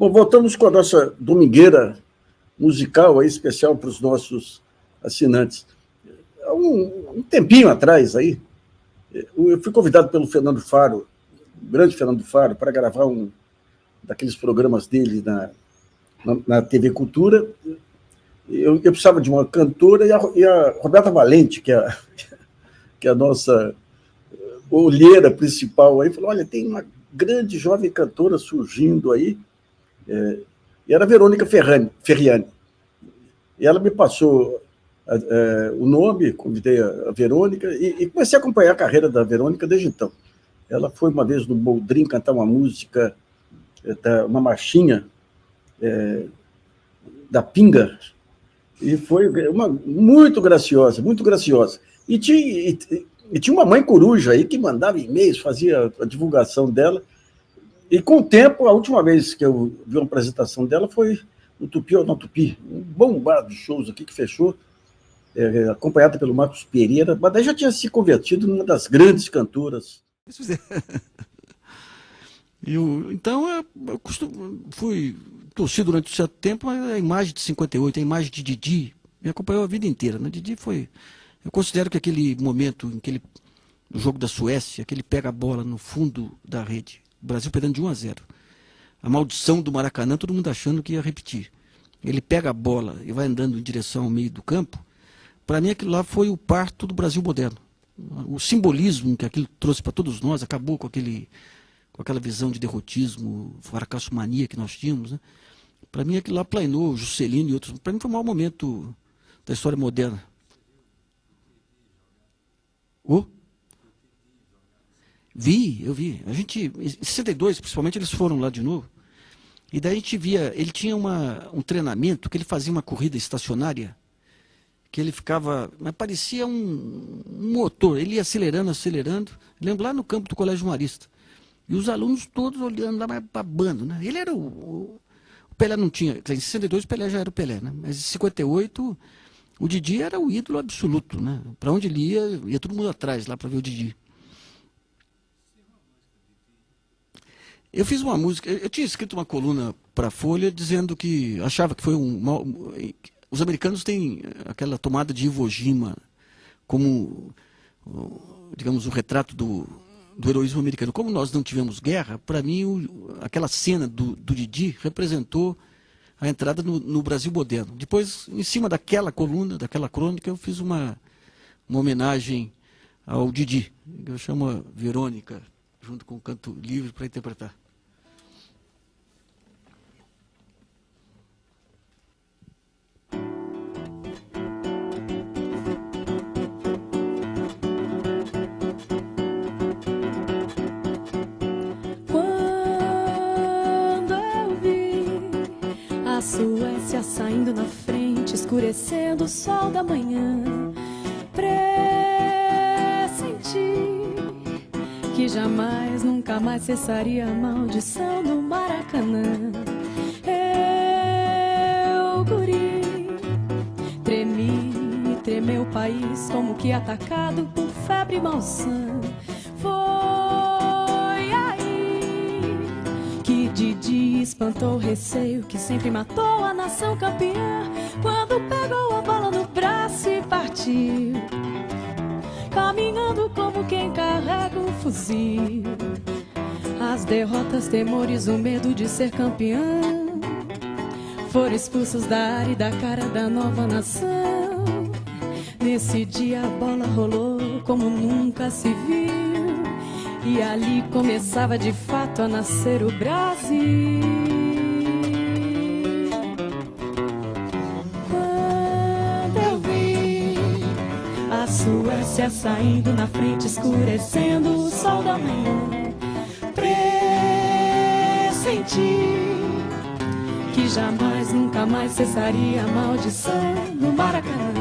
Bom, voltamos com a nossa domingueira musical aí, especial para os nossos assinantes. Há um tempinho atrás aí, eu fui convidado pelo Fernando Faro, o grande Fernando Faro, para gravar um daqueles programas dele na TV Cultura. Eu precisava de uma cantora e a Roberta Valente, que é a nossa olheira principal aí, falou, olha, tem uma grande jovem cantora surgindo aí, e era a Verônica Ferriani. E ela me passou o nome, convidei a Verônica, e comecei a acompanhar a carreira da Verônica desde então. Ela foi uma vez no Boldrin cantar uma música, uma marchinha da Pinga, e foi muito graciosa, muito graciosa. E tinha uma mãe coruja aí que mandava e-mails, fazia a divulgação dela. E com o tempo, a última vez que eu vi uma apresentação dela foi no Tupi ou não Tupi, um bombado de shows aqui que fechou, acompanhada pelo Marcos Pereira, mas daí já tinha se convertido numa das grandes cantoras. Então, eu fui torci durante um certo tempo, mas a imagem de 58, a imagem de Didi, me acompanhou a vida inteira. Né? Didi foi... Eu considero que aquele momento em que no jogo da Suécia, que ele pega a bola no fundo da rede, o Brasil perdendo de 1-0. A maldição do Maracanã, todo mundo achando que ia repetir. Ele pega a bola e vai andando em direção ao meio do campo. Para mim, aquilo lá foi o parto do Brasil moderno. O simbolismo que aquilo trouxe para todos nós, acabou com aquela visão de derrotismo, fracasso mania que nós tínhamos. Né? Para mim, aquilo lá planeou, Juscelino e outros. Para mim, foi o maior momento da história moderna. Eu vi. A gente, em 62, principalmente, eles foram lá de novo. E daí a gente via, ele tinha um treinamento, que ele fazia uma corrida estacionária, que ele ficava, mas parecia um motor, ele ia acelerando. Lembro lá no campo do Colégio Marista. E os alunos todos olhando lá, mas babando, né? Ele era o Pelé não tinha, em 62 o Pelé já era o Pelé, né? Mas em 58 o Didi era o ídolo absoluto, né? Para onde ele ia todo mundo atrás lá para ver o Didi. Eu fiz uma música, eu tinha escrito uma coluna para a Folha dizendo que achava que foi os americanos têm aquela tomada de Iwo Jima como, digamos, o retrato do heroísmo americano. Como nós não tivemos guerra, para mim aquela cena do Didi representou a entrada no Brasil moderno. Depois, em cima daquela coluna, daquela crônica, eu fiz uma homenagem ao Didi, que eu chamo a Verônica, junto com o Canto Livre, para interpretar. Suécia saindo na frente, escurecendo o sol da manhã. Pressenti que jamais, nunca mais cessaria a maldição do Maracanã. Eu, guri, tremeu o país como que atacado por febre e malsã. Didi espantou o receio que sempre matou a nação campeã, quando pegou a bola no braço e partiu, caminhando como quem carrega um fuzil. As derrotas, temores, o medo de ser campeão foram expulsos da área e da cara da nova nação. Nesse dia a bola rolou como nunca se viu, e ali começava de fato a nascer o Brasil. Quando eu vi a Suécia saindo na frente, escurecendo o sol da manhã, pressenti que jamais, nunca mais cessaria a maldição no Maracanã.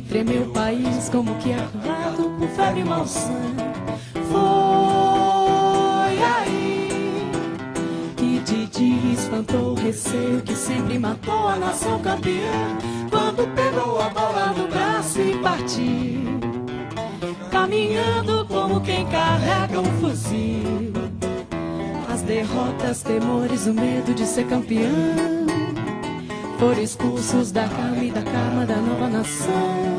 Tremeu o país como que arrancado por febre e malsã. Foi aí que Didi espantou o receio que sempre matou a nação campeã, quando pegou a bola no braço e partiu, caminhando com como quem carrega um fuzil. As derrotas, temores, o medo de ser campeão foram expulsos da cama e da cama da nova nação.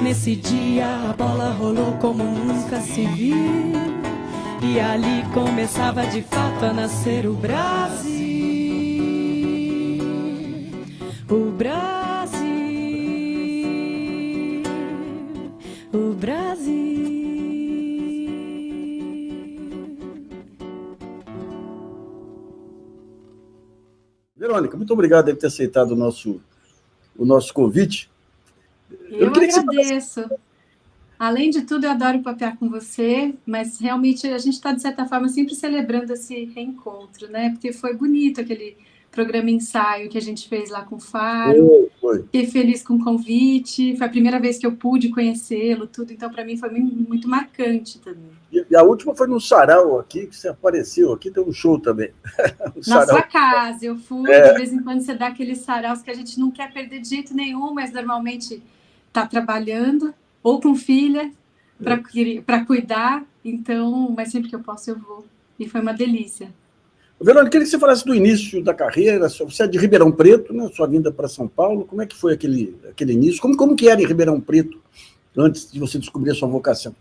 Nesse dia a bola rolou como nunca se viu, e ali começava de fato a nascer o Brasil. O Brasil, o Brasil. Verônica, muito obrigado por ter aceitado o nosso convite. Eu agradeço. Além de tudo, eu adoro papear com você, mas realmente a gente está, de certa forma, sempre celebrando esse reencontro, né? Porque foi bonito aquele programa ensaio que a gente fez lá com o Faro. Foi. Fiquei feliz com o convite. Foi a primeira vez que eu pude conhecê-lo, tudo. Então, para mim, foi muito marcante também. E a última foi no sarau aqui, que você apareceu aqui, deu um show também. Na sua casa, eu fui. De vez em quando você dá aqueles saraus que a gente não quer perder de jeito nenhum, mas normalmente está trabalhando, ou com filha, para cuidar. Então, mas sempre que eu posso, eu vou. E foi uma delícia. Verônica, queria que você falasse do início da carreira. Você é de Ribeirão Preto, né? Sua vinda para São Paulo. Como é que foi aquele início? Como que era em Ribeirão Preto antes de você descobrir a sua vocação?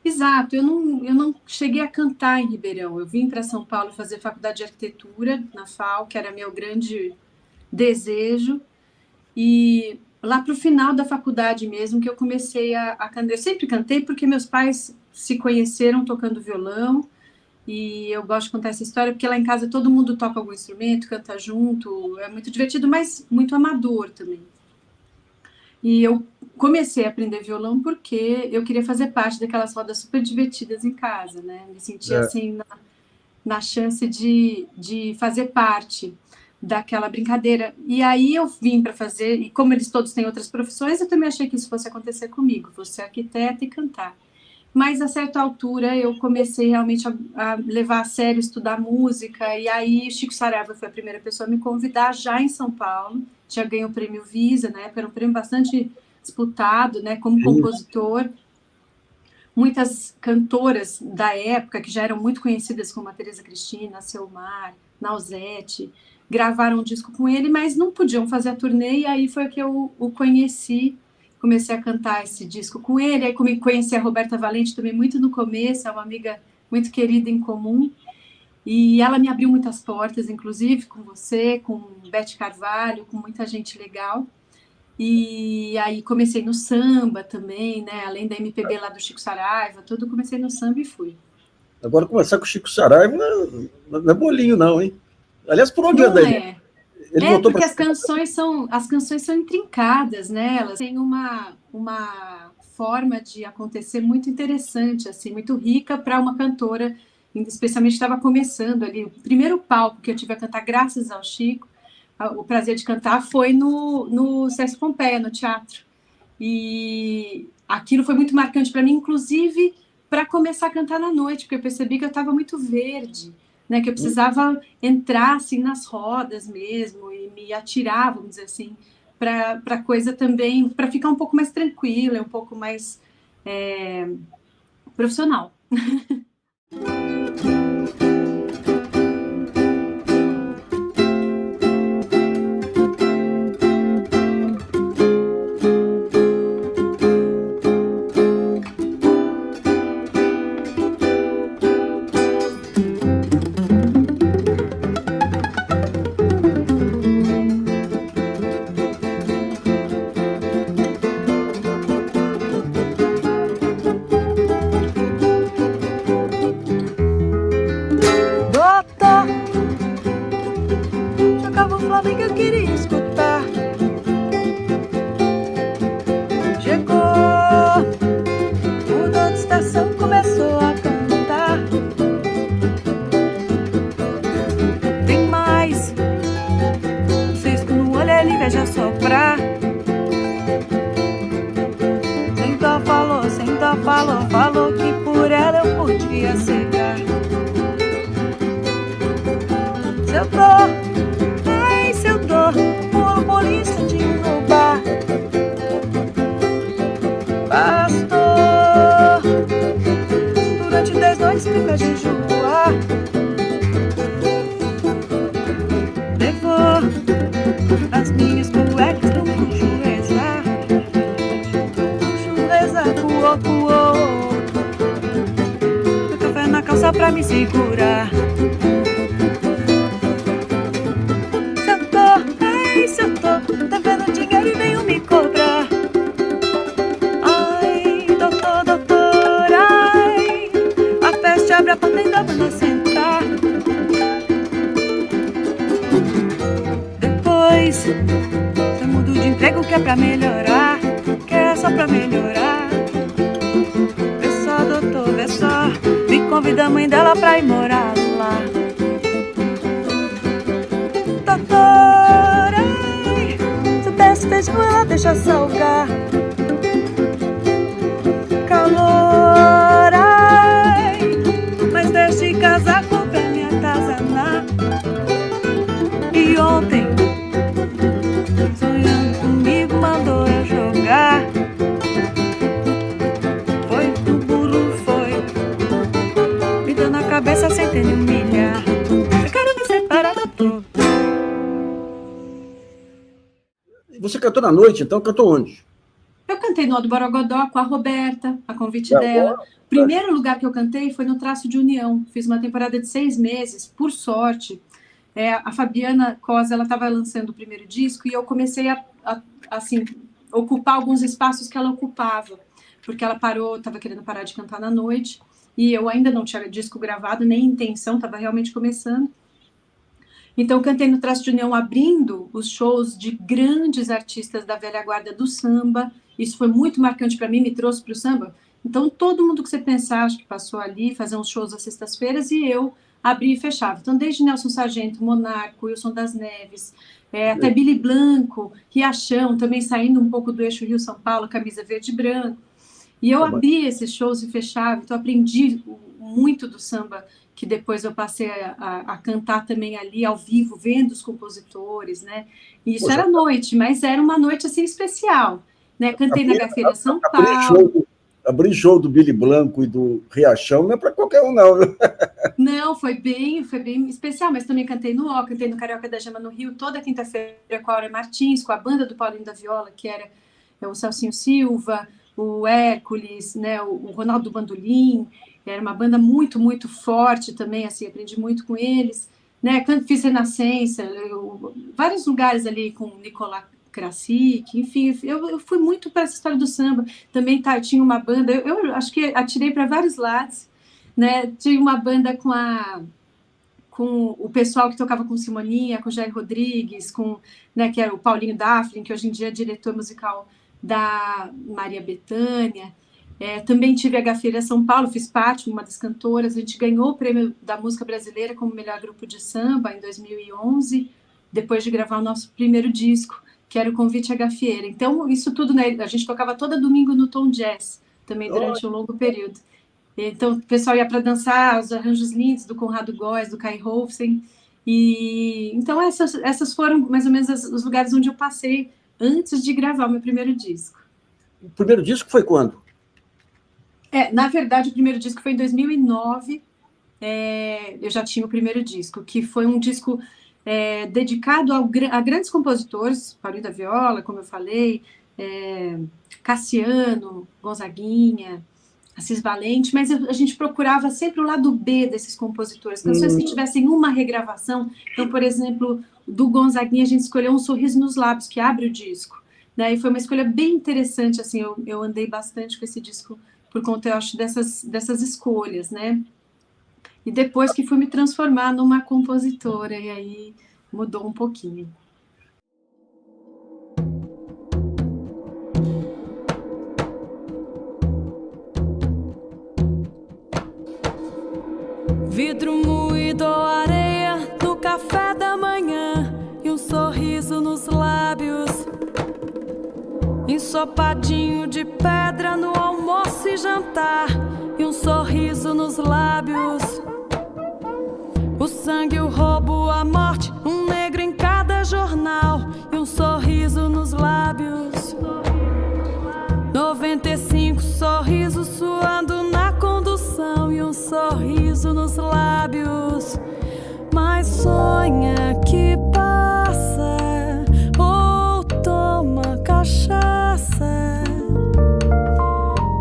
Exato. Eu não cheguei a cantar em Ribeirão. Eu vim para São Paulo fazer faculdade de arquitetura na FAU, que era meu grande desejo. E lá para o final da faculdade mesmo que eu comecei a cantar. Eu sempre cantei porque meus pais se conheceram tocando violão. E eu gosto de contar essa história porque lá em casa todo mundo toca algum instrumento, canta junto, é muito divertido, mas muito amador também. E eu comecei a aprender violão porque eu queria fazer parte daquelas rodas super divertidas em casa, né? Me sentia assim na chance de fazer parte daquela brincadeira. E aí eu vim para fazer, e como eles todos têm outras profissões, eu também achei que isso fosse acontecer comigo, vou ser arquiteta e cantar. Mas, a certa altura, eu comecei realmente a levar a sério, estudar música, e aí Chico Saraiva foi a primeira pessoa a me convidar já em São Paulo, já ganhou o prêmio Visa, né? Era um prêmio bastante disputado, né? Como compositor. Muitas cantoras da época, que já eram muito conhecidas, como a Tereza Cristina, a Selmar, Nausete, gravaram um disco com ele, mas não podiam fazer a turnê, e aí foi que eu o conheci. Comecei a cantar esse disco com ele, aí conheci a Roberta Valente também muito no começo, é uma amiga muito querida em comum, e ela me abriu muitas portas, inclusive com você, com Beth Carvalho, com muita gente legal, e aí comecei no samba também, né, além da MPB lá do Chico Saraiva, tudo, comecei no samba e fui. Agora, começar com o Chico Saraiva não é bolinho não, hein? Aliás, por onde anda ele? Porque as canções são intrincadas, né? Elas têm uma forma de acontecer muito interessante, assim, muito rica para uma cantora, especialmente estava começando ali. O primeiro palco que eu tive a cantar, graças ao Chico, o prazer de cantar, foi no Sesc Pompeia, no teatro. E aquilo foi muito marcante para mim, inclusive para começar a cantar na noite, porque eu percebi que eu estava muito verde. Né, que eu precisava entrar assim nas rodas mesmo e me atirar, vamos dizer assim, para coisa também, para ficar um pouco mais tranquila, um pouco mais profissional. Falou que por ela eu podia cegar. Se eu dou um bolinho no bar, pastor, noite, 10 noites, fica de enjoar. Levou as minhas cuecas pro Jureza. Jureza, cuô, cuô. Meu café na calça pra me segurar. Se eu tô devendo dinheiro e venho me cobrar. Ai, doutor, doutor, ai. A peste abre a porta e dá pra sentar. Depois eu mudo de emprego que é pra melhorar, que é só pra melhorar. Vê só, doutor, vê só. Me convida a mãe dela pra ir morar lá. Doutor, ai, se eu desce feijão ela deixa salgar. Calor, ai, mas deixe casaco pra me atazanar. E ontem, sonhando comigo, mandou eu jogar. Foi no burro, foi, me deu na cabeça sem ter me humilhar. Eu quero me separar, doutor. Você cantou na noite, então? Cantou onde? Eu cantei no Alto Borogodó com a Roberta, a convite dela. O primeiro lugar que eu cantei foi no Traço de União. Fiz uma temporada de 6 meses, por sorte. A Fabiana Cosa, ela estava lançando o primeiro disco e eu comecei a assim, ocupar alguns espaços que ela ocupava, porque ela parou, estava querendo parar de cantar na noite, e eu ainda não tinha disco gravado, nem intenção, estava realmente começando. Então, eu cantei no Traço de União abrindo os shows de grandes artistas da velha guarda do samba. Isso foi muito marcante para mim, me trouxe para o samba. Então, todo mundo que você pensar, acho que passou ali, fazer uns shows às sextas-feiras, e eu abria e fechava. Então, desde Nelson Sargento, Monarco, Wilson das Neves, até Billy Blanco, Riachão, também saindo um pouco do eixo Rio-São Paulo, camisa verde e branco. E eu abria esses shows e fechava. Então, aprendi muito do samba, que depois eu passei a cantar também ali ao vivo, vendo os compositores, né? E isso era noite, mas era uma noite assim especial, né? Cantei na Gafieira São Paulo. Abrir show do Billy Blanco e do Riachão não é para qualquer um, não. Não, foi bem especial, mas também cantei no O, cantei no Carioca da Gema no Rio, toda quinta-feira com a Aura Martins, com a banda do Paulinho da Viola, que era o Celcinho Silva, o Hércules, né? O Ronaldo Bandolim. Era uma banda muito, muito forte também, assim, aprendi muito com eles, né? Fiz Renascença, vários lugares ali com Nicolás Krasik, enfim, eu fui muito para essa história do samba. Também tinha uma banda, eu acho que atirei para vários lados, né? Tinha uma banda com o pessoal que tocava com Simoninha, com Jair Rodrigues, né, que era o Paulinho Daflin, que hoje em dia é diretor musical da Maria Bethânia. Também tive a Gafieira São Paulo, fiz parte, uma das cantoras. A gente ganhou o prêmio da música brasileira como melhor grupo de samba em 2011, depois de gravar o nosso primeiro disco, que era o Convite à Gafieira. Então, isso tudo, né, a gente tocava todo domingo no Tom Jazz, também durante um longo período. Então, o pessoal ia para dançar os arranjos lindos do Conrado Góes, do Kai Holfsen. Então, essas foram mais ou menos os lugares onde eu passei antes de gravar o meu primeiro disco. O primeiro disco foi quando? Na verdade, o primeiro disco foi em 2009, eu já tinha o primeiro disco, que foi um disco dedicado a grandes compositores, Paulinho da Viola, como eu falei, Cassiano, Gonzaguinha, Assis Valente, mas a gente procurava sempre o lado B desses compositores, canções que tivessem uma regravação. Então, por exemplo, do Gonzaguinha, a gente escolheu Um Sorriso nos Lábios, que abre o disco, né? E foi uma escolha bem interessante, assim, eu andei bastante com esse disco, por conta, eu acho, dessas escolhas, né? E depois que fui me transformar numa compositora, e aí mudou um pouquinho. Vidro moído ou areia no café da manhã e um sorriso nos lábios. Ensopadinho de pedra no almoço e jantar e um sorriso nos lábios. O sangue, o roubo, a morte, um negro em cada jornal e um sorriso nos lábios. 95 sorrisos suando na condução sol e um sorriso nos lábios, mas sonha que passa ou toma cachaça.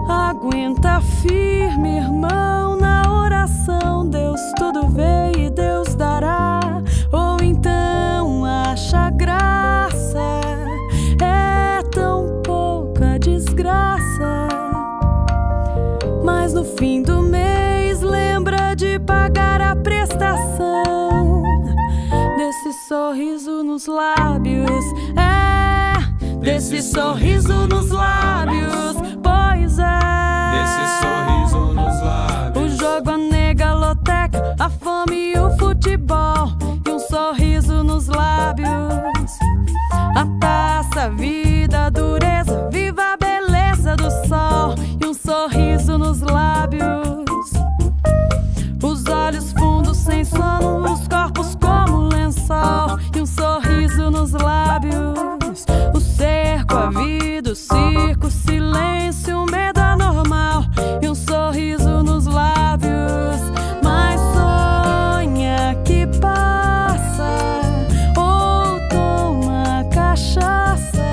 Aguenta firme, irmão, na oração. Deus tudo vê e Deus dará. Ou então acha graça, é tão pouca desgraça. Mas no fim do mês lembra de pagar a prestação desse sorriso nos lábios. Desse sorriso nos lábios. Pois desse sorriso nos lábios. o jogo, a negaloteca, a fome e o futebol, e um sorriso nos lábios. A taça, a vida, a dureza, viva a beleza do sol, e um sorriso nos lábios. Os olhos fundos sem sono, os corpos como lençol, e um sorriso nos lábios. O cerco, a vida, o circo, o silêncio, o medo anormal, e um sorriso nos lábios. Mas sonha que passa ou toma cachaça.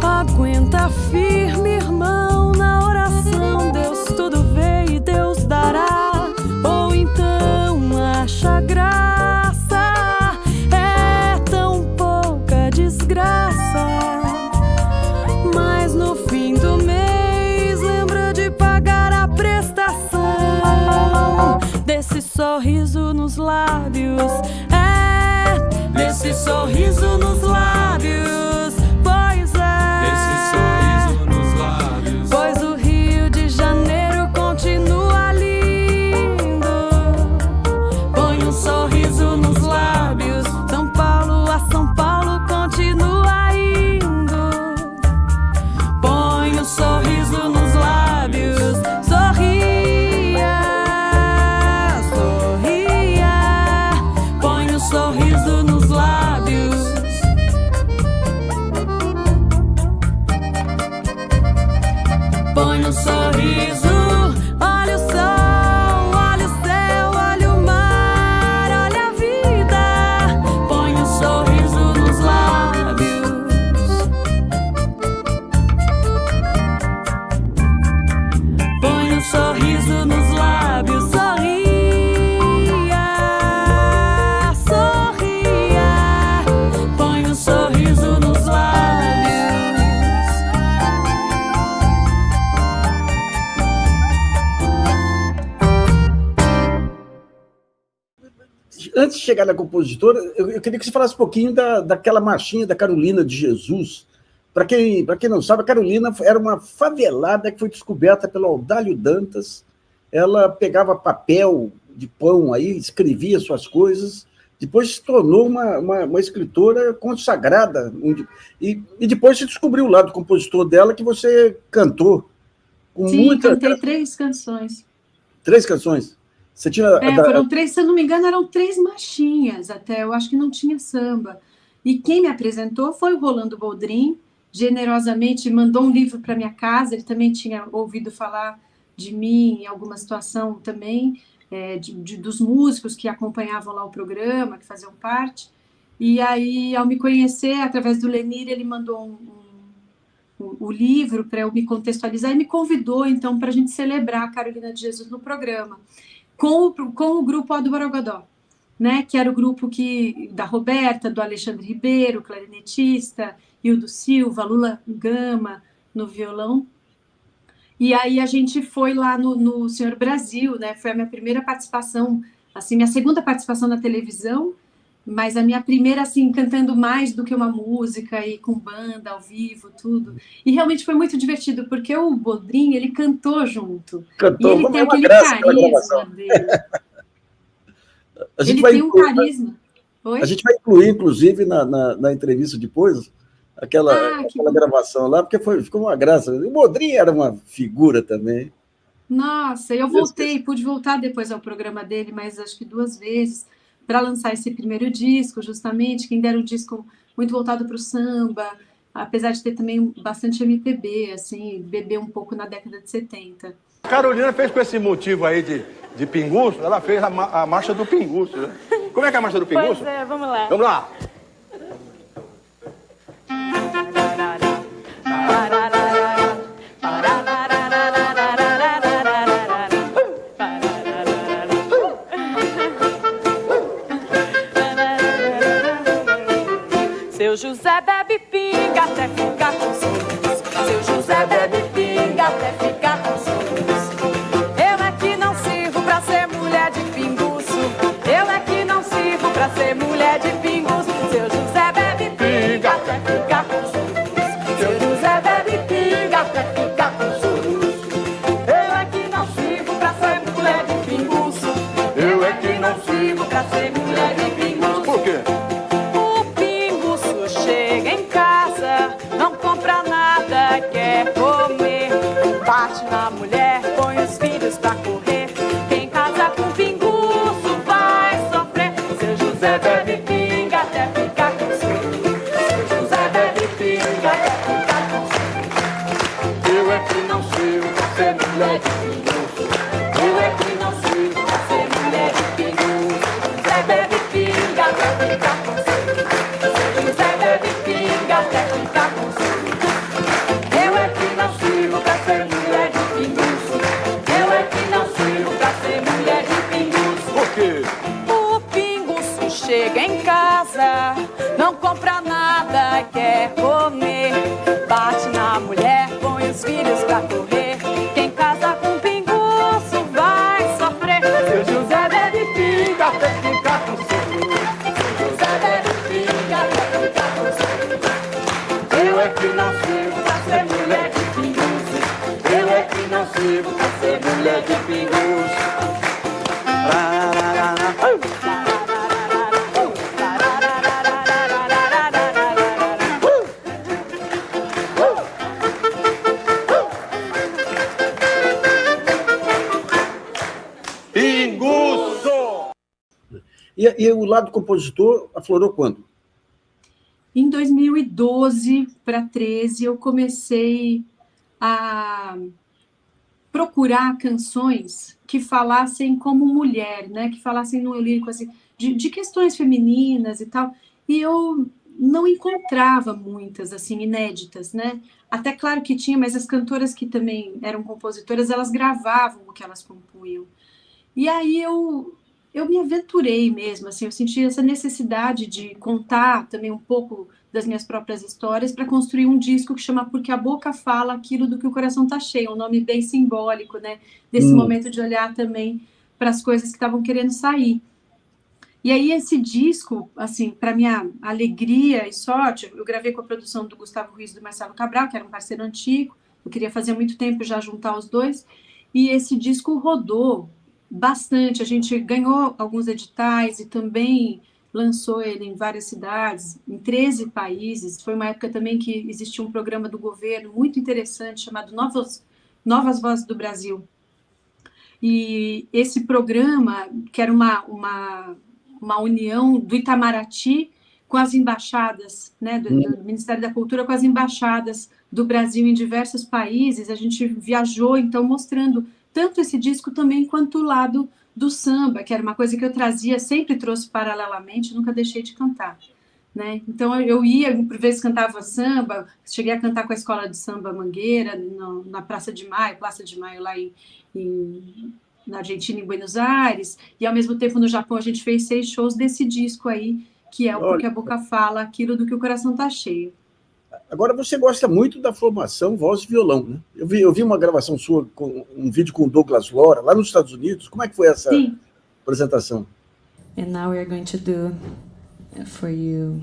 Aguenta firme, irmão, na oração. Deus tudo vê e Deus dará. Ou então acha graça, é tão pouca desgraça. Mas no fim do mês lembra de pagar a prestação desse sorriso nos lábios. Desse sorriso nos lábios. Pois Desse sorriso nos lábios. pois o Rio de Janeiro continua lindo. Põe um sorriso nos lábios. São Paulo a São Paulo continua indo. Põe um sorriso nos lábios. Sorria, sorria. Põe um sorriso nos lábios. Põe um sorriso. Olha o sol, olha o céu, olha o mar, olha a vida. Põe um sorriso nos lábios. Põe um sorriso nos lábios. Sorria, sorria. Põe um sorriso nos lábios. Antes de chegar na compositora, eu queria que você falasse um pouquinho daquela marchinha da Carolina de Jesus. Para quem não sabe, a Carolina era uma favelada que foi descoberta pelo Audálio Dantas. Ela pegava papel de pão aí, escrevia suas coisas, depois se tornou uma escritora consagrada. E depois se descobriu o lado compositor dela, que você cantou com Sim, muita... cantei 3 canções. 3 canções. Você tinha... Foram 3, se eu não me engano, eram 3 marchinhas até, eu acho que não tinha samba. E quem me apresentou foi o Rolando Boldrin, generosamente mandou um livro para minha casa, ele também tinha ouvido falar de mim em alguma situação também, dos músicos que acompanhavam lá o programa, que faziam parte, e aí, ao me conhecer, através do Lenir, ele mandou o livro para eu me contextualizar e me convidou, então, para a gente celebrar a Carolina de Jesus no programa, com o grupo O do Borogodó, né, que era o grupo da Roberta, do Alexandre Ribeiro, clarinetista, Hildo Silva, Lula Gama no violão. E aí a gente foi lá no Senhor Brasil, né? Foi a minha primeira participação, assim, minha segunda participação na televisão, mas a minha primeira, assim, cantando mais do que uma música e com banda ao vivo, tudo. E realmente foi muito divertido, porque o Boldrin, ele cantou junto. Cantou, e ele tem aquele carisma dele. Ele tem um carisma. Oi? A gente vai incluir, inclusive, na entrevista depois, aquela gravação lá, porque ficou uma graça. O Boldrin era uma figura também. Nossa, eu pude voltar depois ao programa dele, mas acho que 2 vezes, para lançar esse primeiro disco, justamente, que ainda era um disco muito voltado para o samba, apesar de ter também bastante MPB, assim, beber um pouco na década de 70. Carolina fez com esse motivo aí de pinguço, ela fez a marcha do pinguço, né? Como é que é a marcha do pinguço? Pois é, vamos lá. Vamos lá. Seu José bebe pinga até ficar com ciúmes. Seu José bebe pinga até ficar com ciúmes. Eu é que não sirvo pra ser mulher de pinguço. Eu é que não sirvo pra ser mulher de pinguço. Seu José bebe pinga até ficar com ciúmes. Seu José bebe pinga até ficar com ciúmes. Eu é que não sirvo pra ser mulher de pinguço. Eu é que não sirvo pra ser mulher de pinguço. Por quê? Chega em casa, não compra nada, quer comer. Bate na mulher, põe os filhos pra correr. Quem casa com pinguço vai sofrer. Seu José bebe pinga até ficar com ciúme. Seu José bebe pinga até ficar com ciúme. Eu é que não sirvo pra ser mulher de pinguço. Eu é que não sirvo pra ser mulher de pinguço. José bebe pinga até ficar com ciúme. José bebe pinga até ficar com ciúme. Eu é que não sirvo pra ser mulher de pinguço. Eu é que não sirvo pra ser mulher de pinguço. Por quê? O pinguço chega em casa, não compra nada, quer comer. Bate na mulher, põe os filhos pra correr. Quem casa com pinguço vai sofrer. Seu José bebe pinga até ficar com ciúme. José bebe pinga até ficar com ciúme. Eu é que não sirvo pra ser mulher de pinguço. Eu é que não sirvo pra ser mulher de pinguço. Pinguço! E o lado compositor aflorou quando? Em 2012 para 13, eu comecei a procurar canções que falassem como mulher, né? Que falassem no lírico assim, de questões femininas e tal. E eu não encontrava muitas assim inéditas, né? Até claro que tinha, mas as cantoras que também eram compositoras, elas gravavam o que elas compunham. E aí eu me aventurei mesmo, assim, eu senti essa necessidade de contar também um pouco das minhas próprias histórias para construir um disco que chama Porque a Boca Fala Aquilo do que o Coração Tá Cheio, um nome bem simbólico, né, desse momento de olhar também para as coisas que estavam querendo sair. E aí esse disco, assim, para minha alegria e sorte, eu gravei com a produção do Gustavo Ruiz e do Marcelo Cabral, que era um parceiro antigo, eu queria fazer muito tempo já juntar os dois, e esse disco rodou bastante, a gente ganhou alguns editais e também lançou ele em várias cidades, em 13 países. Foi uma época também que existia um programa do governo muito interessante chamado Novas Vozes do Brasil. E esse programa, que era uma união do Itamaraty com as embaixadas, né, do Ministério da Cultura, com as embaixadas do Brasil em diversos países, a gente viajou, então, mostrando tanto esse disco também quanto o lado do samba, que era uma coisa que eu trazia, sempre trouxe paralelamente, nunca deixei de cantar, né? Então eu ia, por vezes cantava samba, cheguei a cantar com a escola de samba Mangueira, na Praça de Maio lá na Argentina, em Buenos Aires, e ao mesmo tempo no Japão a gente fez 6 shows desse disco aí, que é o Porque a Boca Fala Aquilo do que o Coração Tá Cheio. Agora, você gosta muito da formação voz e violão, né? Eu vi uma gravação sua, um vídeo com o Douglas Lora, lá nos Estados Unidos. Como é que foi essa apresentação? And now we are going to do for you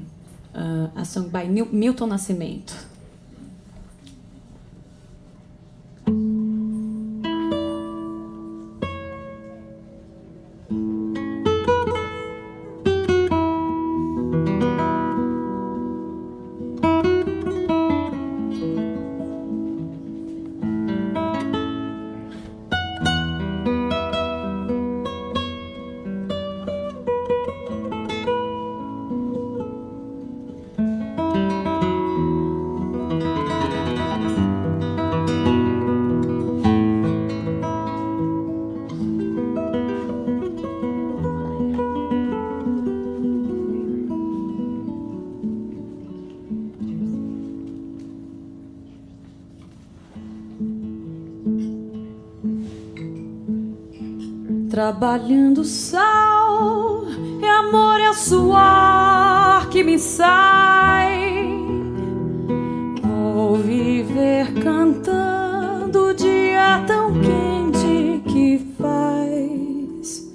a song by Milton Nascimento. Trabalhando sal, é amor, é suor que me sai. Vou viver cantando o dia tão quente que faz.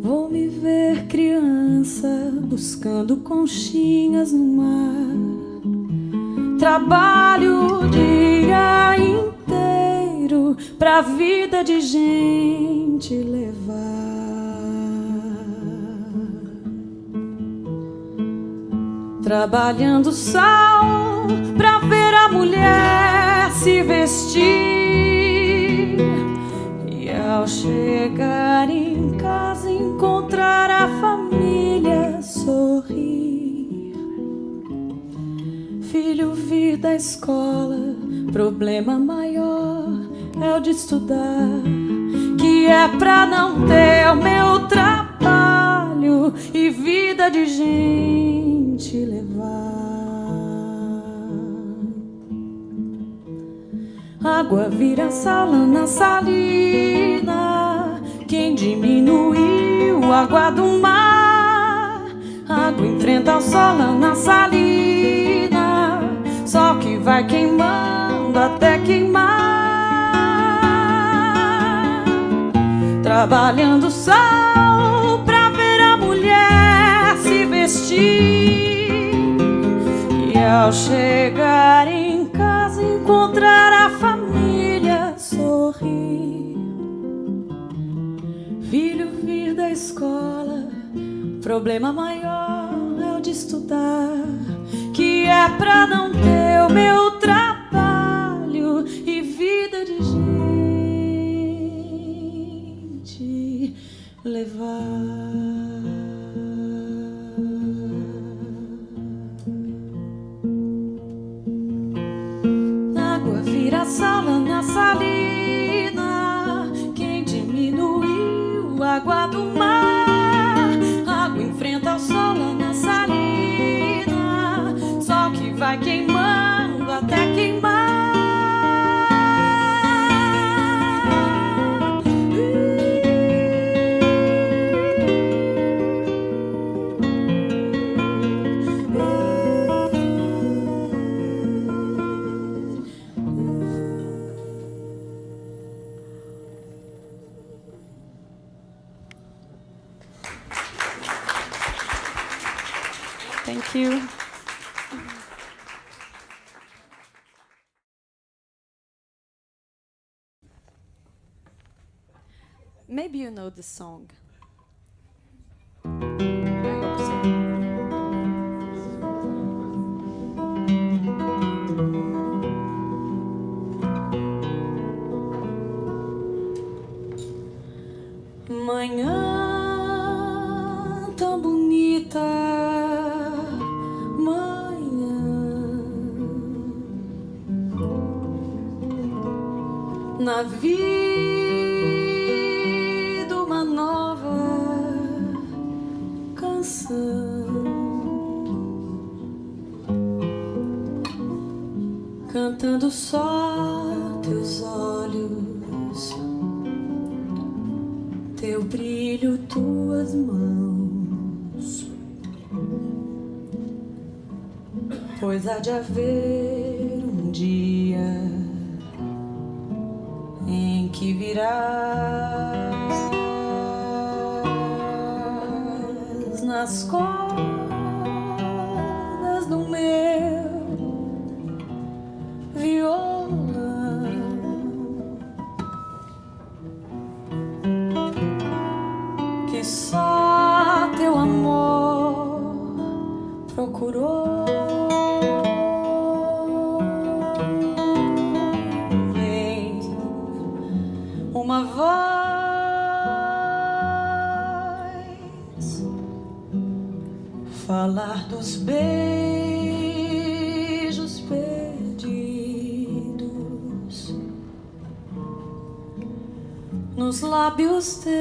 Vou me ver criança buscando conchinhas no mar. Trabalho o dia inteiro pra vida de gente levar. Trabalhando sal pra ver a mulher se vestir, e ao chegar em casa encontrar a família sorrir. Filho vir da escola, problema maior é o de estudar, que é pra não ter o meu trabalho e vida de gente levar. Água vira sal na salina, quem diminuiu a água do mar. Água enfrenta o sol na salina, só que vai queimando até queimar. Trabalhando sal pra ver a mulher se vestir, e ao chegar em casa encontrar a família sorrir. Filho vir da escola, problema maior é o de estudar, que é pra não ter o meu trabalho e vida de gente levar. Água vira sal na salina, quem diminuiu a água do mar. Água enfrenta o sol na salina, só que vai queimando até queimar. Thank you. Maybe you know this song. I hope so. Manhã tão bonita, na vida uma nova canção, cantando só teus olhos, teu brilho, tuas mãos, pois há de haver um dia em que virás nas cordas do meu violão, que só teu amor procurou. Uma voz falar dos beijos perdidos nos lábios teus.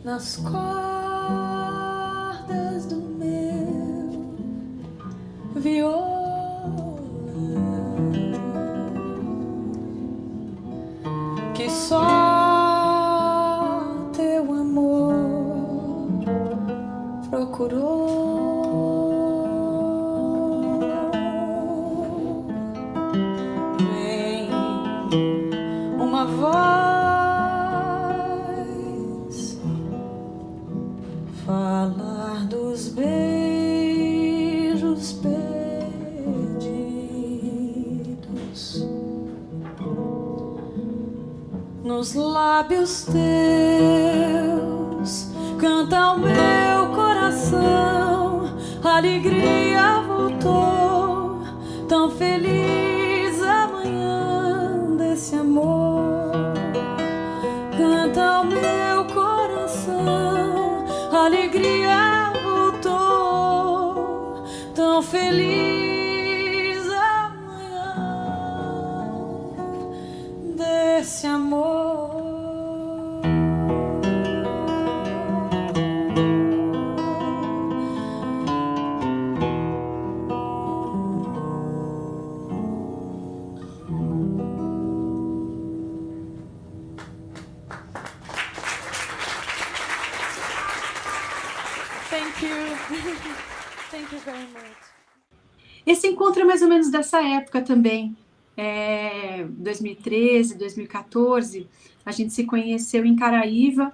nas cordas do meu violão, que só teu amor procurou. Vem uma voz falar dos beijos perdidos nos lábios teus. Canta o meu coração, a alegria voltou, tão feliz amanhã desse amor. Canta o meu coração, a alegria voltou, tão feliz amanhã desse amor. Thank you. Thank you very much. Esse encontro é mais ou menos dessa época também. 2013, 2014, a gente se conheceu em Caraíva,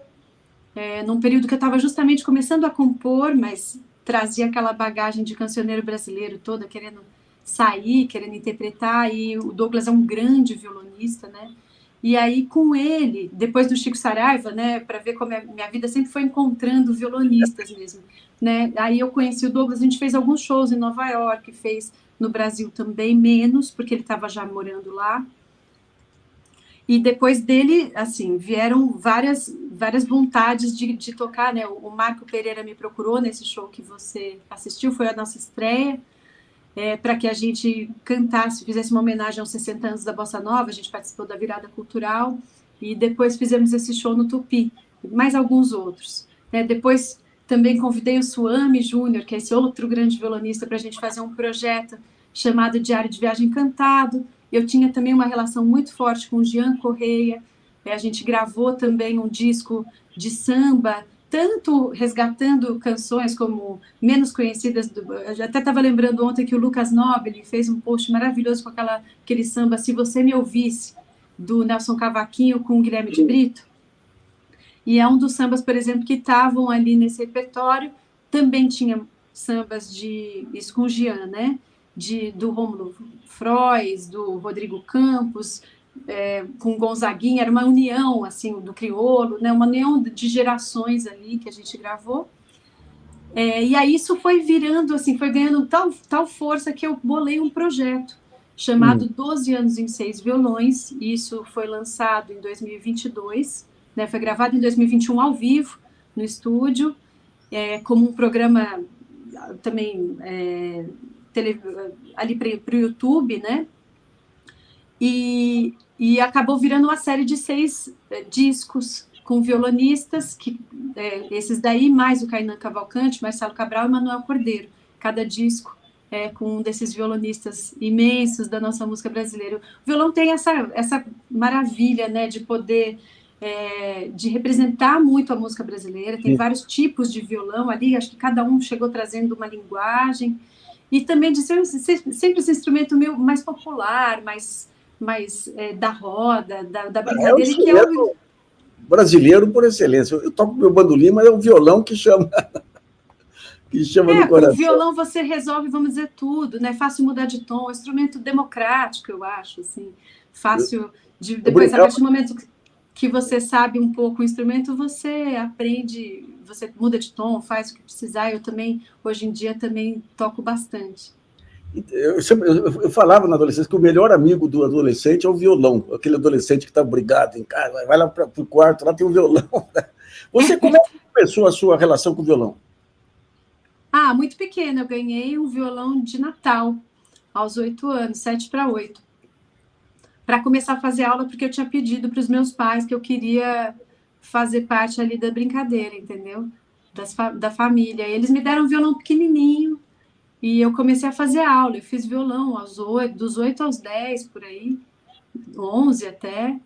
num período que eu estava justamente começando a compor, mas trazia aquela bagagem de cancioneiro brasileiro toda, querendo sair, querendo interpretar, e o Douglas é um grande violonista, né? E aí, com ele, depois do Chico Saraiva, né, para ver como minha vida sempre foi encontrando violonistas mesmo, né? Aí eu conheci o Douglas, a gente fez alguns shows em Nova York, fez no Brasil também menos, porque ele estava já morando lá. E depois dele, assim, vieram várias vontades de tocar, né? O Marco Pereira me procurou nesse show que você assistiu, foi a nossa estreia, para que a gente cantasse, fizesse uma homenagem aos 60 anos da Bossa Nova. A gente participou da virada cultural e depois fizemos esse show no Tupi, mais alguns outros, né? Depois também convidei o Suami Júnior, que é esse outro grande violonista, para a gente fazer um projeto chamado Diário de Viagem Cantado. Eu tinha também uma relação muito forte com o Jean Correia, a gente gravou também um disco de samba, tanto resgatando canções como menos conhecidas. Eu até estava lembrando ontem que o Lucas Nobile fez um post maravilhoso com aquele samba Se Você Me Ouvisse, do Nelson Cavaquinho com o Guilherme de Brito. E é um dos sambas, por exemplo, que estavam ali nesse repertório. Também tinha sambas isso com o Jean, né? Do Rômulo Frois, do Rodrigo Campos, com Gonzaguinha. Era uma união assim do crioulo, né? Uma união de gerações ali que a gente gravou. E aí isso foi virando, assim, foi ganhando tal força que eu bolei um projeto chamado 12 anos em 6 violões. E isso foi lançado em 2022, né? Foi gravado em 2021 ao vivo no estúdio, como um programa também ali para o YouTube, né? E acabou virando uma série de 6 discos com violonistas, esses daí, mais o Kainan Cavalcante, Marcelo Cabral e Manuel Cordeiro. Cada disco com um desses violonistas imensos da nossa música brasileira. O violão tem essa maravilha, né, de poder de representar muito a música brasileira. Tem vários tipos de violão ali, acho que cada um chegou trazendo uma linguagem, e também de ser sempre esse instrumento mais popular, mais da roda, da brincadeira. Brasileiro por excelência. Eu toco meu bandolim, mas é o violão que chama no coração. O violão você resolve, vamos dizer, tudo, né? Fácil mudar de tom, é um instrumento democrático, eu acho, assim, fácil de depois, a partir do momento que você sabe um pouco o instrumento, você aprende, você muda de tom, faz o que precisar. Eu também, hoje em dia, também toco bastante. Eu falava na adolescência que o melhor amigo do adolescente é o violão, aquele adolescente que está brigado em casa, vai lá para o quarto, lá tem um violão. Você, como é que começou a sua relação com o violão? Muito pequena, eu ganhei um violão de Natal, aos 8 anos, 7 para 8, para começar a fazer aula, porque eu tinha pedido para os meus pais que eu queria fazer parte ali da brincadeira, entendeu? Da família. Eles me deram um violão pequenininho e eu comecei a fazer aula. Eu fiz violão dos 8 aos 10, por aí, 11 até.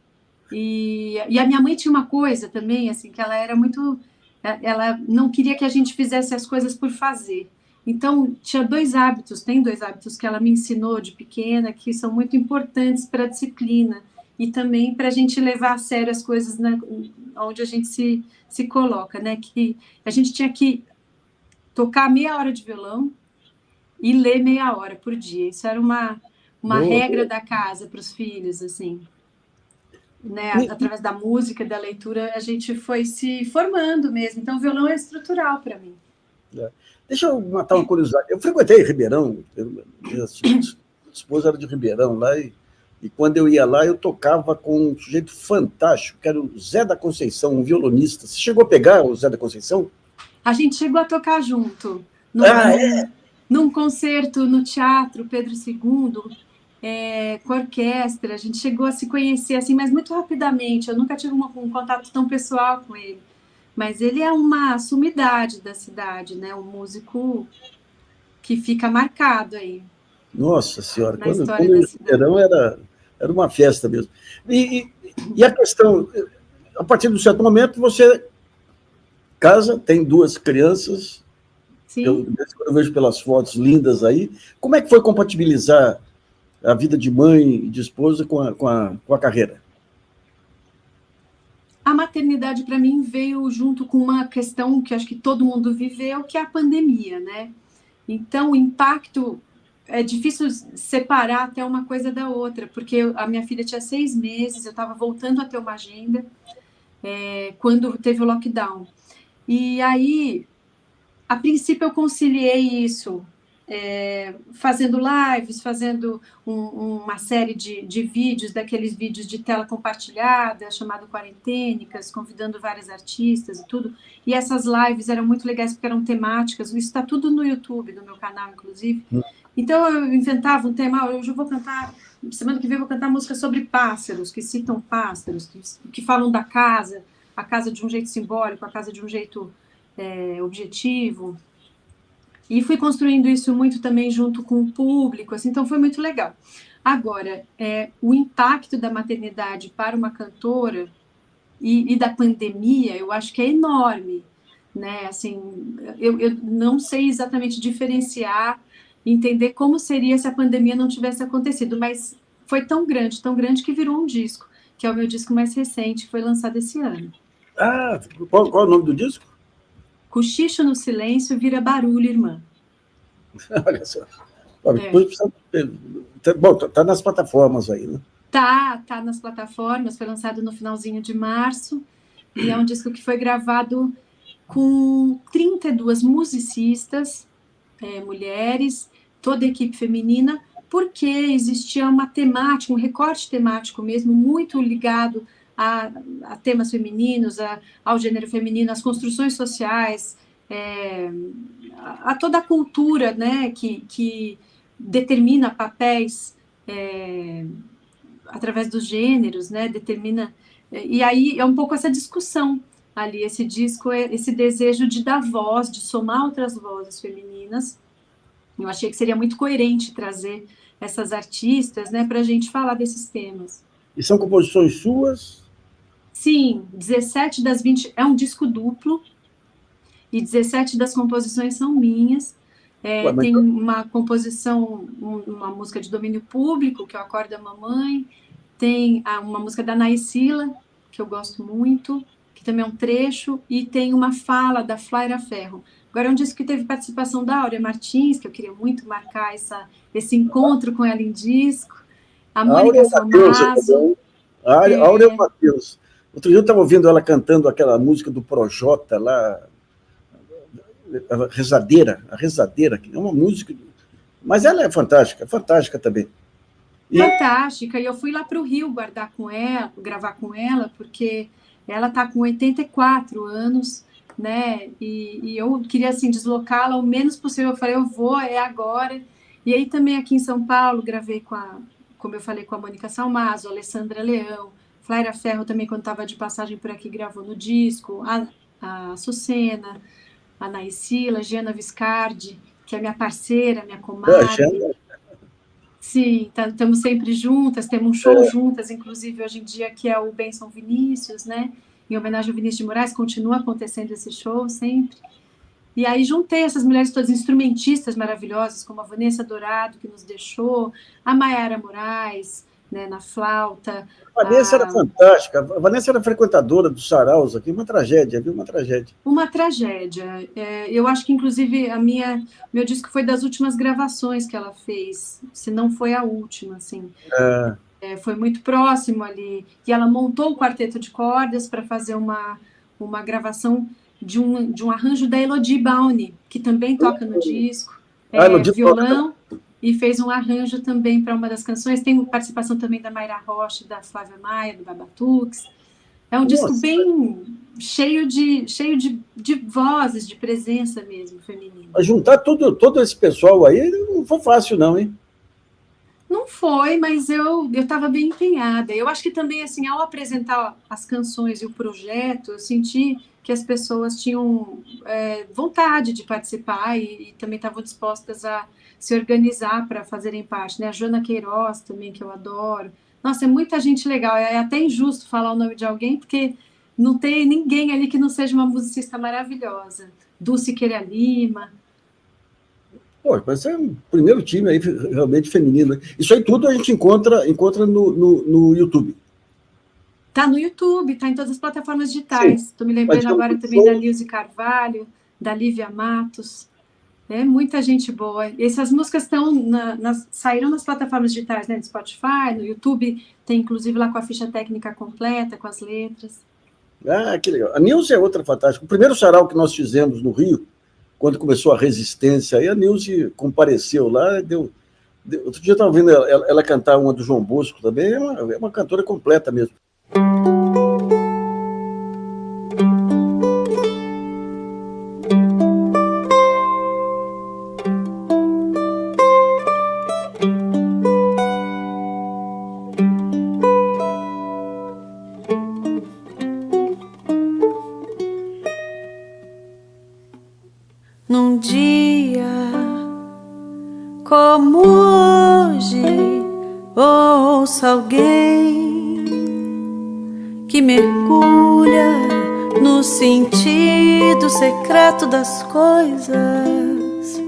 E a minha mãe tinha uma coisa também, assim, que ela era muito... Ela não queria que a gente fizesse as coisas por fazer. Então, tem dois hábitos que ela me ensinou de pequena, que são muito importantes para a disciplina e também para a gente levar a sério as coisas onde a gente se coloca, né? Que a gente tinha que tocar meia hora de violão e ler meia hora por dia. Isso era uma regra da casa para os filhos, assim. Né? Através da música, da leitura, a gente foi se formando mesmo. Então, o violão é estrutural para mim. Deixa eu matar uma curiosidade. Eu frequentei Ribeirão, minha esposa era de Ribeirão lá, e quando eu ia lá, eu tocava com um sujeito fantástico, que era o Zé da Conceição, um violonista. Você chegou a pegar o Zé da Conceição? A gente chegou a tocar junto, num concerto no Teatro Pedro II, com a orquestra. A gente chegou a se conhecer, assim, mas muito rapidamente. Eu nunca tive um contato tão pessoal com ele. Mas ele é uma sumidade da cidade, né? Um músico que fica marcado aí. Nossa Senhora, quando história eu da ia cidade. Ribeirão era uma festa mesmo. E a questão, a partir de um certo momento, você casa, tem 2 crianças, Sim. eu vejo pelas fotos lindas aí. Como é que foi compatibilizar a vida de mãe e de esposa com a carreira? A maternidade, para mim, veio junto com uma questão que acho que todo mundo viveu, que é a pandemia, né? Então, o impacto é difícil separar até uma coisa da outra, porque a minha filha tinha 6 meses, eu estava voltando a ter uma agenda quando teve o lockdown. E aí, a princípio, eu conciliei isso fazendo lives, fazendo uma série de vídeos, daqueles vídeos de tela compartilhada, chamado Quarentênicas, convidando vários artistas e tudo. E essas lives eram muito legais porque eram temáticas. Isso está tudo no YouTube, no meu canal, inclusive. Então, eu inventava um tema. Hoje eu vou cantar, semana que vem eu vou cantar música sobre pássaros, que citam pássaros, que falam da casa, a casa de um jeito simbólico, a casa de um jeito objetivo. E fui construindo isso muito também junto com o público, assim, então foi muito legal. Agora, o impacto da maternidade para uma cantora e da pandemia, eu acho que é enorme, né? Assim, eu não sei exatamente diferenciar, entender como seria se a pandemia não tivesse acontecido, mas foi tão grande que virou um disco, que é o meu disco mais recente, que foi lançado esse ano. Ah, qual é o nome do disco? Cochicho no silêncio vira barulho, irmã. Olha só. Bom, está nas plataformas aí, né? Tá nas plataformas, foi lançado no finalzinho de março, e é um disco que foi gravado com 32 musicistas, mulheres, toda a equipe feminina, porque existia uma temática, um recorte temático mesmo, muito ligado a temas femininos, ao gênero feminino, às construções sociais, a toda a cultura, né, que determina papéis através dos gêneros, né, determina... E aí é um pouco essa discussão ali, esse disco, esse desejo de dar voz, de somar outras vozes femininas. Eu achei que seria muito coerente trazer essas artistas, né, para a gente falar desses temas. E são composições suas? Sim, 17 das 20... É um disco duplo, e 17 das composições são minhas. Tem uma composição, uma música de domínio público, que é o Acorde da Mamãe, tem uma música da Naysila, que eu gosto muito, que também é um trecho, e tem uma fala da Flaira Ferro. Agora, é um disco que teve participação da Áurea Martins, que eu queria muito marcar esse encontro com ela em disco, a Mônica Salmazo. Áurea Matheus. Outro dia eu estava ouvindo ela cantando aquela música do Projota lá, a Rezadeira, que é uma música... Mas ela é fantástica também. Fantástica, e eu fui lá para o Rio gravar com ela, porque ela está com 84 anos, né, e eu queria, assim, deslocá-la o menos possível. Eu falei, eu vou, é agora. E aí também aqui em São Paulo, gravei como eu falei, com a Mônica Salmazo, a Alessandra Leão, Flaira Ferro também, quando estava de passagem por aqui, gravou no disco. A Sucena, a Naysila, Giana Viscardi, que é minha parceira, minha comadre. Sim, estamos sempre juntas, temos um show juntas, inclusive hoje em dia, que é o Benção Vinícius, né? Em homenagem ao Vinícius de Moraes, continua acontecendo esse show sempre. E aí juntei essas mulheres todas, instrumentistas maravilhosas, como a Vanessa Dourado, que nos deixou, a Maiara Moraes, né, na flauta. A Vanessa era fantástica. A Vanessa era frequentadora dos saraus aqui, uma tragédia, viu? Uma tragédia. Uma tragédia. Eu acho que, inclusive, meu disco foi das últimas gravações que ela fez, se não foi a última, assim. Foi muito próximo ali. E ela montou o quarteto de cordas para fazer uma gravação de um arranjo da Elodie Bauni, que também toca no disco, violão, e fez um arranjo também para uma das canções. Tem participação também da Mayra Rocha, da Flávia Maia, do Babatux. É um disco bem cheio de vozes, de presença mesmo feminina. Mas juntar todo esse pessoal aí não foi fácil, não, hein? Não foi, mas eu estava bem empenhada. Eu acho que também, assim, ao apresentar as canções e o projeto, eu senti que as pessoas tinham vontade de participar e também estavam dispostas a se organizar para fazerem parte, né? A Joana Queiroz também, que eu adoro. Nossa, é muita gente legal. É até injusto falar o nome de alguém, porque não tem ninguém ali que não seja uma musicista maravilhosa. Dulce Queira Lima. Pô, mas é o primeiro time aí realmente feminino. Isso aí tudo a gente encontra no YouTube. Tá no YouTube, tá em todas as plataformas digitais. Estou me lembrando agora também da Nilce Carvalho, da Lívia Matos. É muita gente boa. Essas músicas saíram nas plataformas digitais, né? No Spotify, no YouTube, tem inclusive lá com a ficha técnica completa, com as letras. Ah, que legal. A Nilce é outra fantástica. O primeiro sarau que nós fizemos no Rio, quando começou a resistência, aí a Nilce compareceu lá, outro dia eu estava vendo ela cantar uma do João Bosco também, é uma cantora completa mesmo. Num dia como hoje, ouça alguém que mergulha no sentido secreto das coisas.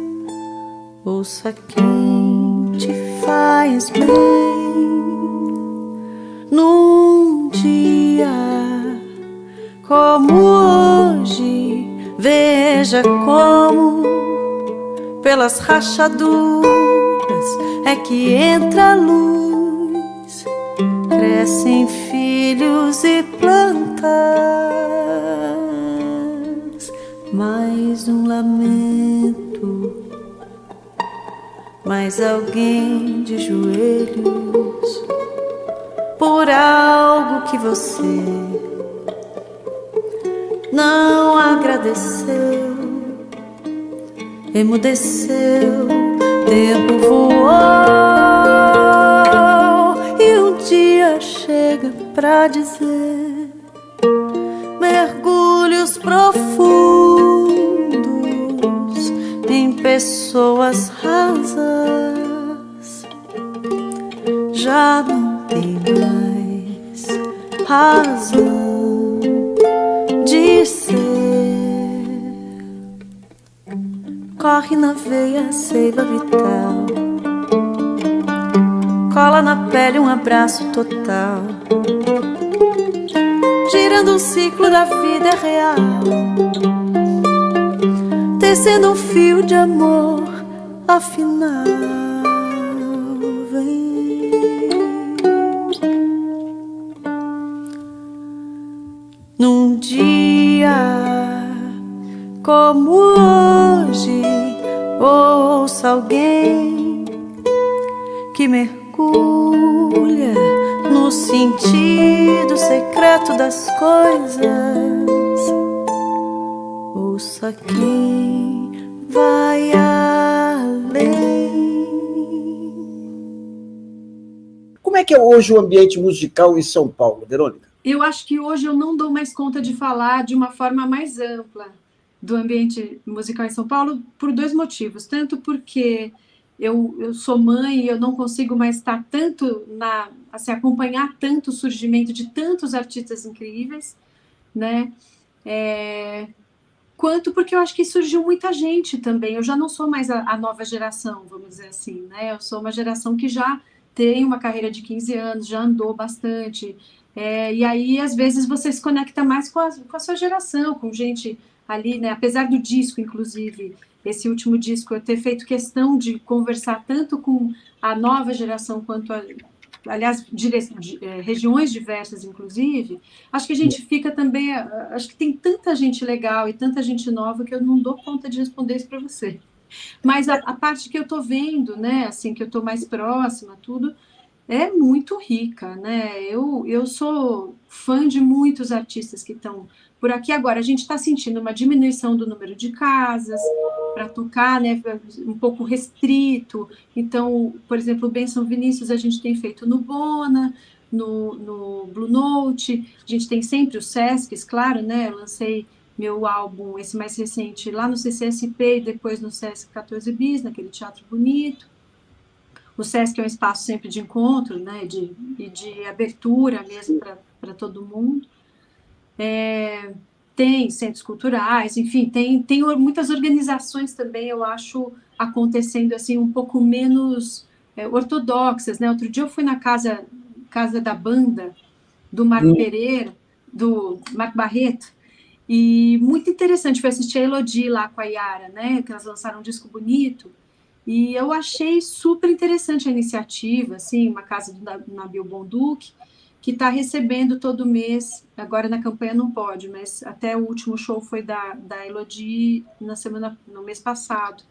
Ouça quem te faz bem. Num dia como hoje, veja como pelas rachaduras é que entra a luz, crescem filhos e plantas. Mais um lamento, mais alguém de joelhos por algo que você não agradeceu, emudeceu, tempo voou e um dia chega pra dizer: mergulhos profundos em pessoas rasas já não tem mais razão de ser. Corre na veia a seiva vital, cola na pele um abraço total, girando o ciclo da vida real, tecendo um fio de amor afinal. Vem. Num dia como hoje, ouça alguém que mergulha no sentido secreto das coisas. Ouça quem vai além. Como é que é hoje o ambiente musical em São Paulo, Verônica? Eu acho que hoje eu não dou mais conta de falar de uma forma mais ampla do ambiente musical em São Paulo por 2 motivos. Tanto porque eu sou mãe e eu não consigo mais estar tanto assim, acompanhar tanto o surgimento de tantos artistas incríveis, né? Quanto porque eu acho que surgiu muita gente também. Eu já não sou mais a nova geração, vamos dizer assim, né? Eu sou uma geração que já tem uma carreira de 15 anos, já andou bastante. E aí, às vezes, você se conecta mais com a sua geração, com gente ali, né? Apesar do disco, inclusive, esse último disco, eu ter feito questão de conversar tanto com a nova geração quanto aliás, regiões diversas, inclusive, acho que a gente fica também, acho que tem tanta gente legal e tanta gente nova que eu não dou conta de responder isso para você. Mas a parte que eu estou vendo, né, assim, que eu estou mais próxima, tudo, é muito rica, né? Eu sou fã de muitos artistas que estão por aqui. Agora, a gente está sentindo uma diminuição do número de casas para tocar, né? Um pouco restrito. Então, por exemplo, o Benção Vinícius a gente tem feito no Bona, no Blue Note, a gente tem sempre os Sescs, claro, né? Eu lancei meu álbum, esse mais recente, lá no CCSP e depois no Sesc 14 Bis, naquele teatro bonito. O Sesc é um espaço sempre de encontro, né, e de abertura mesmo para todo mundo. Tem centros culturais, enfim, tem muitas organizações também, eu acho, acontecendo assim um pouco menos ortodoxas, né? Outro dia eu fui na casa da banda do Marco Pereira, do Marco Barreto, e muito interessante, fui assistir a Elodie lá com a Yara, né, que elas lançaram um disco bonito, e eu achei super interessante a iniciativa, assim, uma casa do Nabil Bonduque, que está recebendo todo mês, agora na campanha não pode, mas até o último show foi da Elodie no mês passado.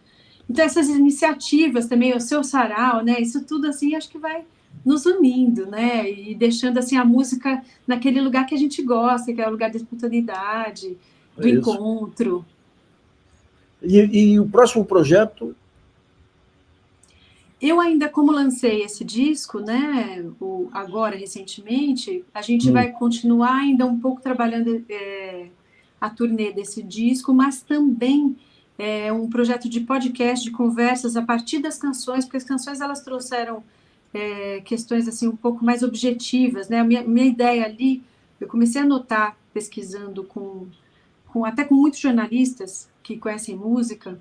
Então, essas iniciativas também, o Seu Sarau, né, isso tudo, assim, acho que vai nos unindo, né, e deixando, assim, a música naquele lugar que a gente gosta, que é o lugar da espontaneidade, do encontro. E o próximo projeto? Eu ainda, como lancei esse disco, né, agora, recentemente, a gente vai continuar ainda um pouco trabalhando a turnê desse disco, mas também um projeto de podcast, de conversas a partir das canções, porque as canções, elas trouxeram questões, assim, um pouco mais objetivas, né, a minha ideia ali, eu comecei a notar, pesquisando até com muitos jornalistas que conhecem música,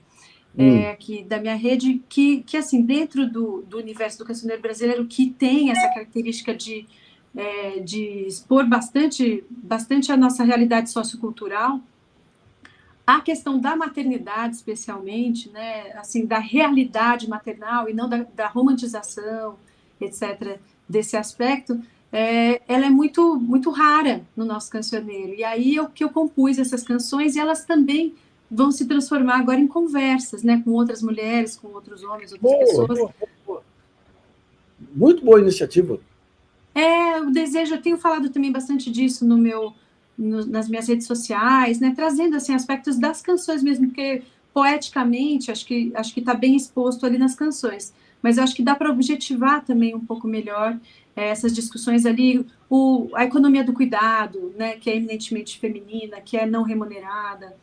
aqui da minha rede, que assim, dentro do universo do cancioneiro brasileiro, que tem essa característica de expor bastante a nossa realidade sociocultural, a questão da maternidade, especialmente, né, assim, da realidade maternal e não da romantização, etc., desse aspecto, ela é muito, muito rara no nosso cancioneiro. E aí eu compus essas canções e elas também vão se transformar agora em conversas, né, com outras mulheres, com outros homens, outras pessoas. Boa. Muito boa iniciativa. O desejo, eu tenho falado também bastante disso nas minhas redes sociais, né, trazendo, assim, aspectos das canções mesmo, porque poeticamente acho que está bem exposto ali nas canções, mas eu acho que dá para objetivar também um pouco melhor essas discussões ali, a economia do cuidado, né, que é eminentemente feminina, que é não remunerada,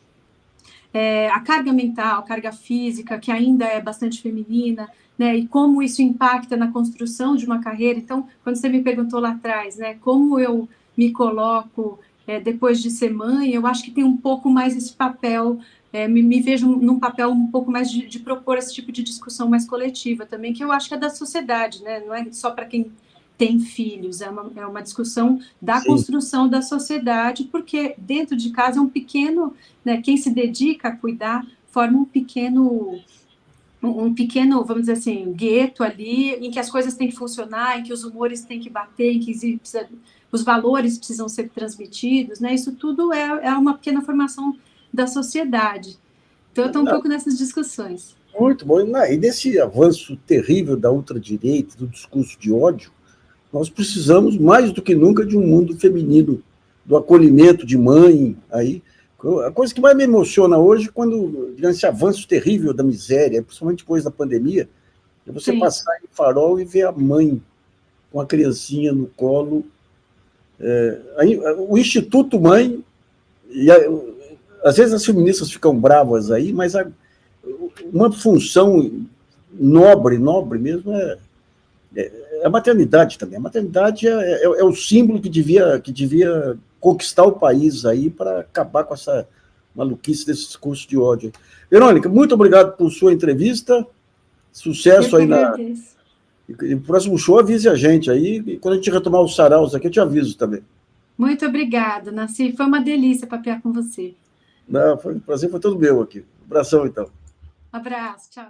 a carga mental, a carga física, que ainda é bastante feminina, né, e como isso impacta na construção de uma carreira. Então, quando você me perguntou lá atrás, né, como eu me coloco depois de ser mãe, eu acho que tem um pouco mais esse papel, me vejo num papel um pouco mais de propor esse tipo de discussão mais coletiva também, que eu acho que é da sociedade, né, não é só para quem tem filhos, é uma discussão da construção da sociedade, porque dentro de casa é um pequeno, né, quem se dedica a cuidar forma um pequeno, vamos dizer assim, gueto ali, em que as coisas têm que funcionar, em que os humores têm que bater, em que os valores precisam ser transmitidos, né, isso tudo é uma pequena formação da sociedade. Então, eu estou um pouco nessas discussões. Muito bom. E desse avanço terrível da ultradireita, do discurso de ódio, nós precisamos, mais do que nunca, de um mundo feminino, do acolhimento de mãe. Aí. A coisa que mais me emociona hoje, quando esse avanço terrível da miséria, principalmente depois da pandemia, é você passar em Farol e ver a mãe com a criancinha no colo. Aí, o Instituto Mãe, às vezes as feministas ficam bravas aí, mas uma função nobre mesmo é a maternidade também. A maternidade é o símbolo que devia conquistar o país aí para acabar com essa maluquice desse discurso de ódio. Verônica, muito obrigado por sua entrevista. Sucesso aí E o próximo show avise a gente aí, e quando a gente retomar os saraus aqui, eu te aviso também. Muito obrigada, Naci. Foi uma delícia papear com você. Não, o prazer foi todo meu aqui. Um abração, então. Abraço, tchau.